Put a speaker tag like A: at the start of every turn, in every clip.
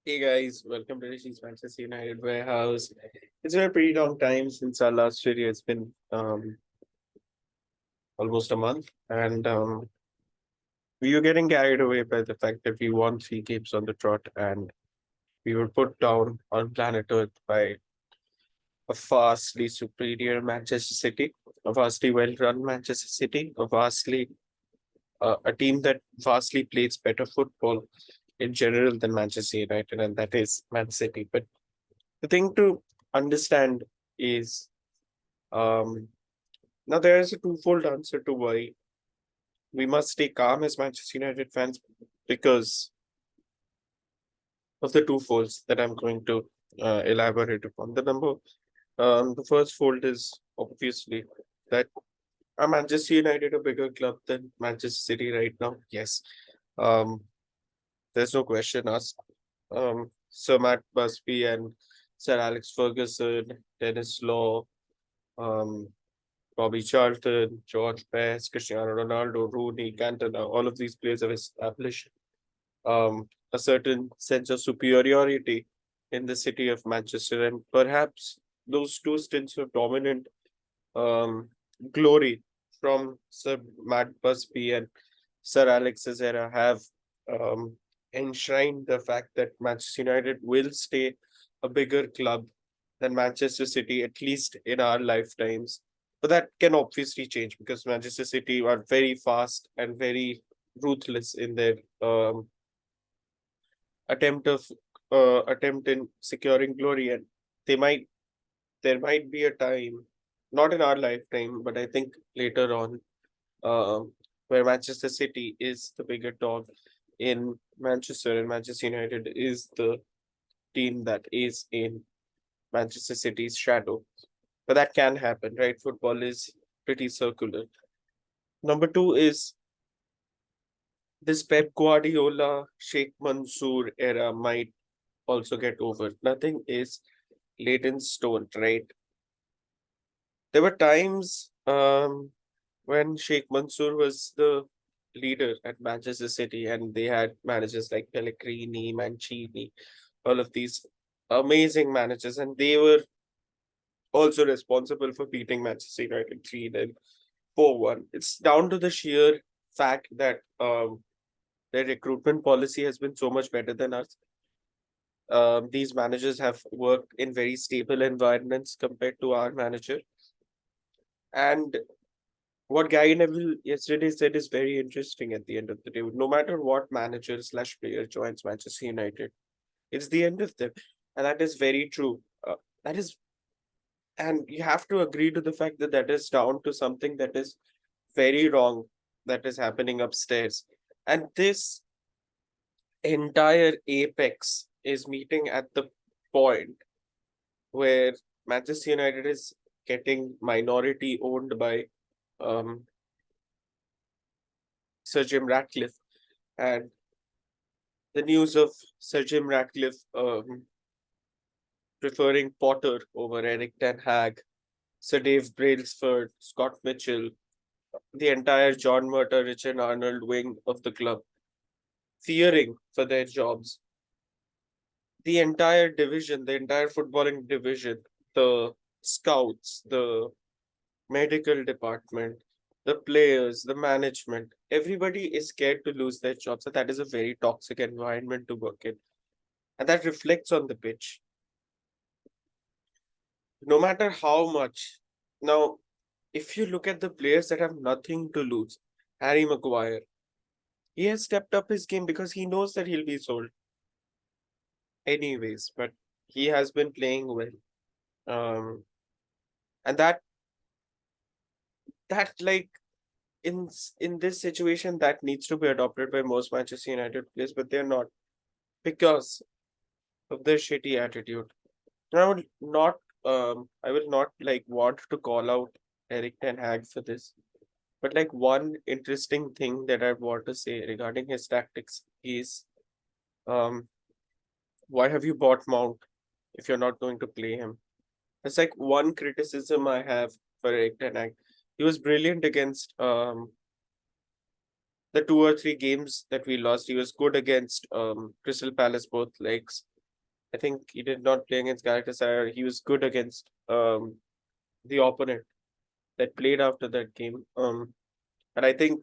A: Hey guys, welcome to Rishi's Manchester United Warehouse. It's been a pretty long time since our last video. It's been almost a month, and we were getting carried away by the fact that we won three games on the trot, and we were put down on planet Earth by a vastly superior Manchester City, a vastly well-run Manchester City, a team that vastly plays better football in general than Manchester United, and that is Man City. But the thing to understand is um, now there is a twofold answer to why we must stay calm as Manchester United fans because of the two folds that I'm going to elaborate upon. The first fold is obviously that are Manchester United a bigger club than Manchester City right now? Yes. Um, there's no question asked. Sir Matt Busby and Sir Alex Ferguson, Dennis Law, um, Bobby Charlton, George Best, Cristiano Ronaldo, Rooney, Cantona, all of these players have established a certain sense of superiority in the city of Manchester. And perhaps those two stints of dominant um, glory from Sir Matt Busby and Sir Alex's era have um, enshrined the fact that Manchester United will stay a bigger club than Manchester City, at least in our lifetimes. But that can obviously change because Manchester City are very fast and very ruthless in their attempt of attempt in securing glory, and they might there might be a time, not in our lifetime, but I think later on, where Manchester City is the bigger dog in Manchester, and Manchester United is the team that is in Manchester City's shadow. But that can happen, right? Football is pretty circular. Number two is this Pep Guardiola, Sheikh Mansour era might also get over. Nothing is laid in stone, right? There were times when Sheikh Mansour was the leader at Manchester City, and they had managers like Pellegrini, Mancini, all of these amazing managers, and they were also responsible for beating Manchester United 3-0, 4-1. It's down to the sheer fact that their recruitment policy has been so much better than us. These managers have worked in very stable environments compared to our manager. And what Gary Neville yesterday said is very interesting at the end of the day. No matter what manager slash player joins Manchester United, it's the end of them. And that is very true. That is, and you have to agree to the fact that that is down to something that is very wrong that is happening upstairs. And this entire apex is meeting at the point where Manchester United is getting minority owned by um, Sir Jim Ratcliffe. And the news of Sir Jim Ratcliffe preferring Potter over Eric Ten Hag, Sir Dave Brailsford, Scott Mitchell, the entire John Murta, Richard Arnold wing of the club, fearing for their jobs. The entire division, the entire footballing division, the scouts, the medical department, the players, the management, everybody is scared to lose their jobs. So that is a very toxic environment to work in. And that reflects on the pitch. No matter how much. Now, if you look at the players that have nothing to lose, Harry Maguire, he has stepped up his game because he knows that he'll be sold anyways, but he has been playing well. Um, and that like in this situation that needs to be adopted by most Manchester United players, but they're not because of their shitty attitude. And I will not like want to call out Eric Ten Hag for this. But like one interesting thing that I want to say regarding his tactics is um why have you bought Mount if you're not going to play him? It's like one criticism I have for Eric Ten Hag. He was brilliant against the two or three games that we lost. He was good against Crystal Palace both legs. I think he did not play against Galatasaray. He was good against the opponent that played after that game. And I think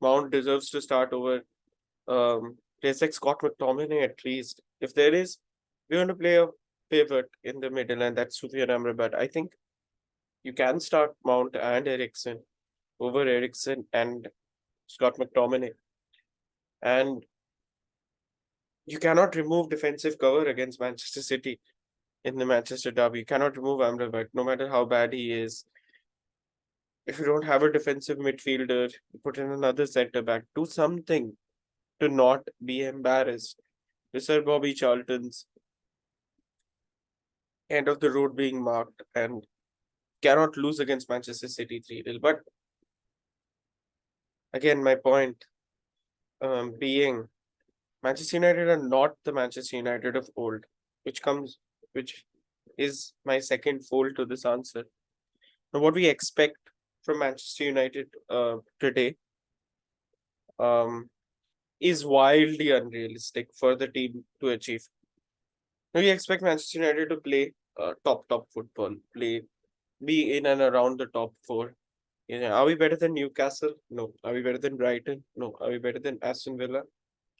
A: Mount deserves to start over players like Scott McTominay at least. If there is, we're going to play a pivot in the middle, and that's Sufyan Amrabat. I think you can start Mount and Ericsson over Ericsson and Scott McTominay. And you cannot remove defensive cover against Manchester City in the Manchester derby. You cannot remove Amrabat, no matter how bad he is. If you don't have a defensive midfielder, you put in another centre back. Do something to not be embarrassed. Sir Bobby Charlton's end of the road being marked and cannot lose against Manchester City 3-0. But again, my point being Manchester United are not the Manchester United of old, which is my second fold to this answer. Now, what we expect from Manchester United today um, is wildly unrealistic for the team to achieve. Now, we expect Manchester United to play top football, be in and around the top four. Yeah, are we better than Newcastle? No. Are we better than Brighton? No. Are we better than Aston Villa?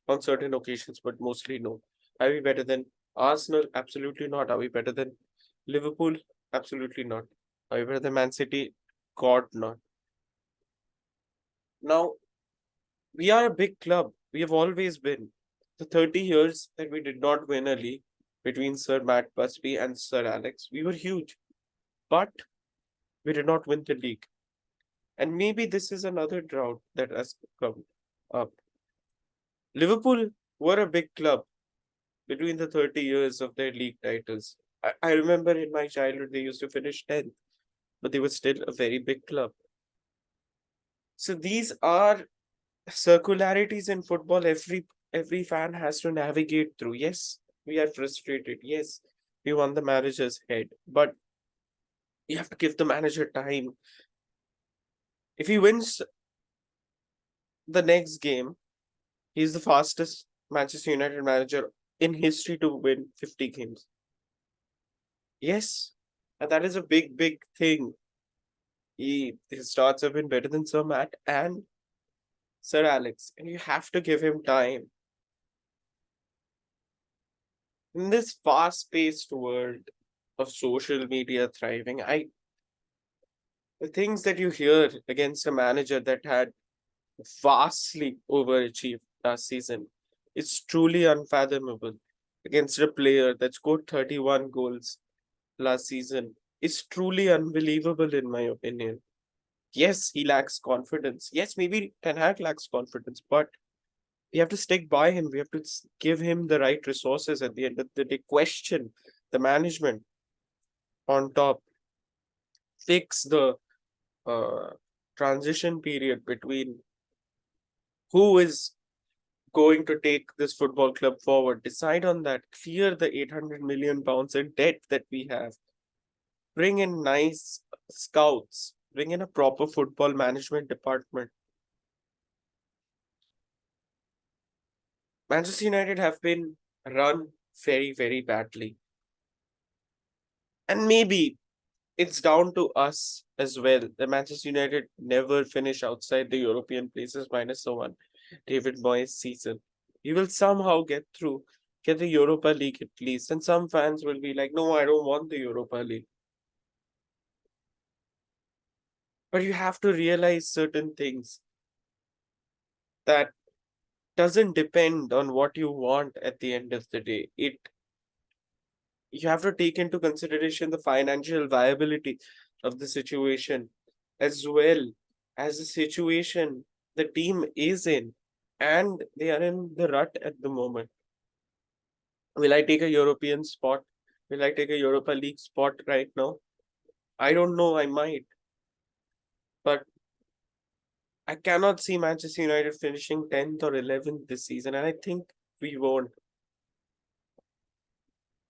A: On certain occasions, but mostly no. Are we better than Arsenal? Absolutely not. Are we better than Liverpool? Absolutely not. Are we better than Man City? God, not. Now, we are a big club. We have always been. The 30 years that we did not win a league between Sir Matt Busby and Sir Alex, we were huge. But we did not win the league. And maybe this is another drought that has come up. Liverpool were a big club between the 30 years of their league titles. I remember in my childhood they used to finish 10th, but they were still a very big club. So these are circularities in football every fan has to navigate through. Yes, we are frustrated. Yes, we want the manager's head, but you have to give the manager time. If he wins the next game, he's the fastest Manchester United manager in history to win 50 games. Yes, and that is a big thing. His starts have been better than Sir Matt and Sir Alex, and you have to give him time. In this fast-paced world of social media thriving, the things that you hear against a manager that had vastly overachieved last season is truly unfathomable. Against a player that scored 31 goals last season is truly unbelievable in my opinion. Yes, he lacks confidence. Yes, maybe Ten Hag lacks confidence, but we have to stick by him. We have to give him the right resources at the end of the day. Question the management on top. Fix the uh, transition period between who is going to take this football club forward. Decide on that. Clear the 800 million pounds in debt that we have. Bring in nice scouts. Bring in a proper football management department. Manchester United have been run very badly. And maybe it's down to us as well. The Manchester United never finish outside the European places minus the one David Moyes season. We will somehow get through, get the Europa League at least. And some fans will be like, no, I don't want the Europa League. But you have to realize certain things that doesn't depend on what you want at the end of the day. You have to take into consideration the financial viability of the situation as well as the situation the team is in, and they are in the rut at the moment. Will I take a European spot? Will I take a Europa League spot right now? I don't know, I might, but I cannot see Manchester United finishing 10th or 11th this season, and I think we won't.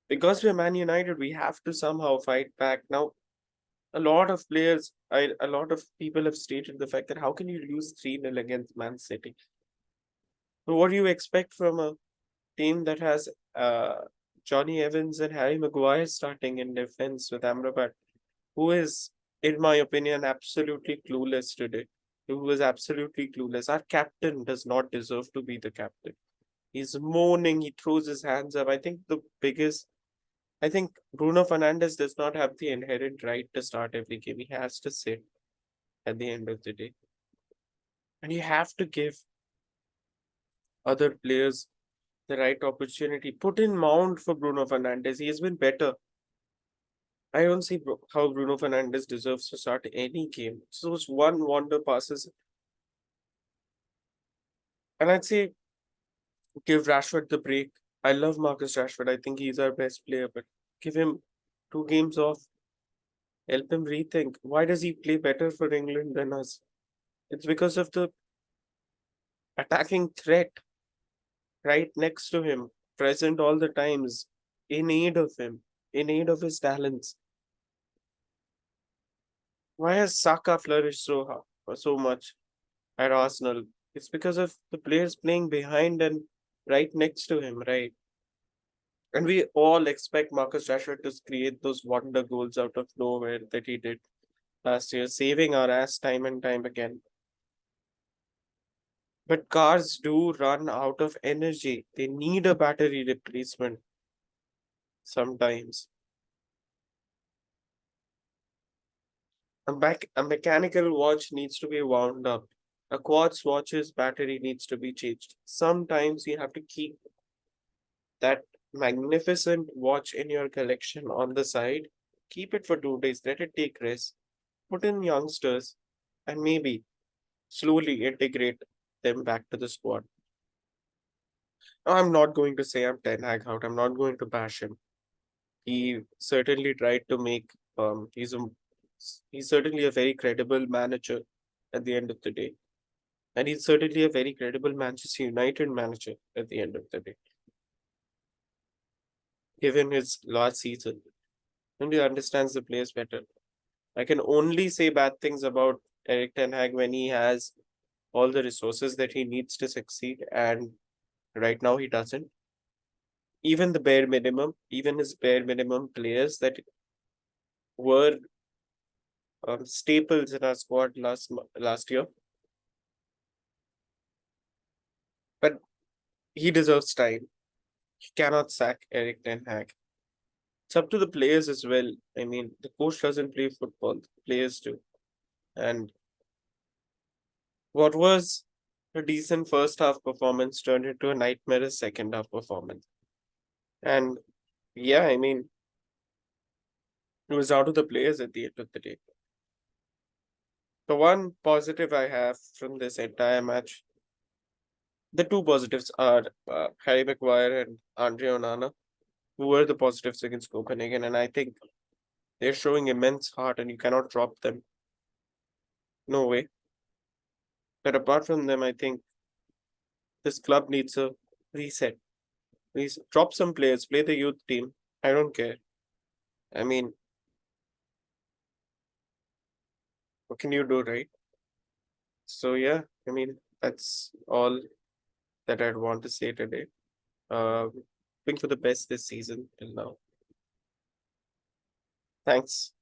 A: Because we're Man United, we have to somehow fight back. Now, a lot of people have stated the fact that how can you lose 3-0 against Man City? So what do you expect from a team that has Johnny Evans and Harry Maguire starting in defense with Amrabat, who is, in my opinion, absolutely clueless today. Who was absolutely clueless. Our captain does not deserve to be the captain. He's moaning, he throws his hands up. I think Bruno Fernandes does not have the inherent right to start every game. He has to sit at the end of the day. And you have to give other players the right opportunity. Put in Mount for Bruno Fernandes. He has been better. I don't see how Bruno Fernandes deserves to start any game. So those one wonder passes. And I'd say give Rashford the break. I love Marcus Rashford. I think he's our best player, but give him 2 games off. Help him rethink. Why does he play better for England than us? It's because of the attacking threat right next to him, present all the times, in aid of him, in aid of his talents. Why has Saka flourished so much at Arsenal? It's because of the players playing behind and right next to him, right? And we all expect Marcus Rashford to create those wonder goals out of nowhere that he did last year, saving our ass time and time again. But cars do run out of energy. They need a battery replacement sometimes. A mechanical watch needs to be wound up. A quartz watch's battery needs to be changed. Sometimes you have to keep that magnificent watch in your collection on the side. Keep it for 2 days. Let it take rest. Put in youngsters and maybe slowly integrate them back to the squad. I'm not going to say I'm Ten Hag out. I'm not going to bash him. He certainly tried to make he's certainly a very credible manager at the end of the day. And he's certainly a very credible Manchester United manager at the end of the day, given his last season. And he understands the players better. I can only say bad things about Eric Ten Hag when he has all the resources that he needs to succeed, and right now he doesn't. Even the bare minimum, even his bare minimum players that were staples in our squad last year, but he deserves time. You cannot sack Eric Ten Hag. It's up to the players as well. I mean, the coach doesn't play football, the players do. And what was a decent first half performance turned into a nightmare second half performance. And yeah, I mean, it was out of the players at the end of the day. The one positive I have from this entire match, the two positives are Harry Maguire and Andre Onana, who were the positives against Copenhagen. And I think they're showing immense heart and you cannot drop them. No way. But apart from them, I think this club needs a reset. Please drop some players, play the youth team. I don't care. I mean, what can you do, right? So yeah, I mean, that's all that I'd want to say today. Hoping for the best this season till now. Thanks.